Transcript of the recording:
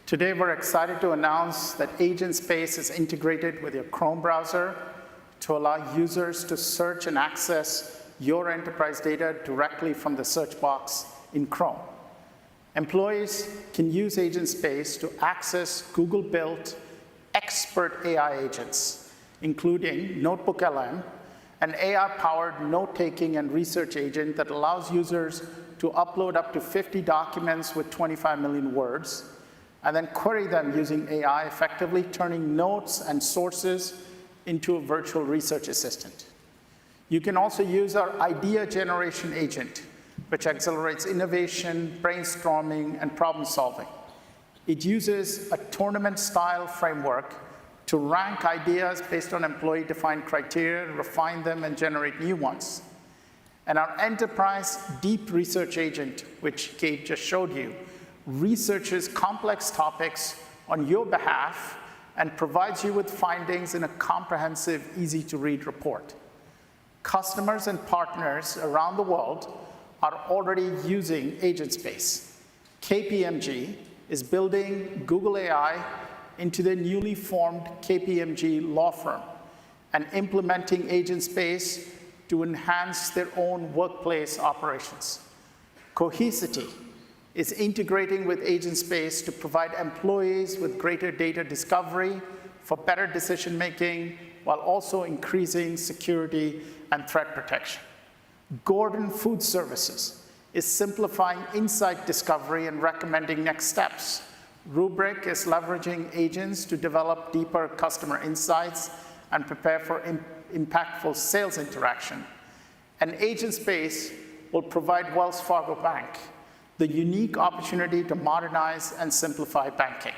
Today, we're excited to announce that Agentspace is integrated with your Chrome browser to allow users to search and access your enterprise data directly from the search box in Chrome. Employees can use Agentspace to access Google-built expert AI agents, including NotebookLM, an AI-powered note-taking and research agent that allows users to upload up to 50 documents with 25 million words, and then query them using AI, effectively turning notes and sources into a virtual research assistant. You can also use our idea generation agent, which accelerates innovation, brainstorming, and problem solving. It uses a tournament-style framework to rank ideas based on employee-defined criteria, refine them, and generate new ones. And our enterprise deep research agent, which Kate just showed you, researches complex topics on your behalf and provides you with findings in a comprehensive, easy-to-read report. Customers and partners around the world are already using Agentspace. KPMG is building Google AI into their newly formed KPMG law firm and implementing Agentspace to enhance their own workplace operations. Cohesity is integrating with Agentspace to provide employees with greater data discovery for better decision-making while also increasing security and threat protection. Gordon Food Services is simplifying insight discovery and recommending next steps. Rubrik is leveraging agents to develop deeper customer insights and prepare for impactful sales interaction. And Agentspace will provide Wells Fargo Bank the unique opportunity to modernize and simplify banking.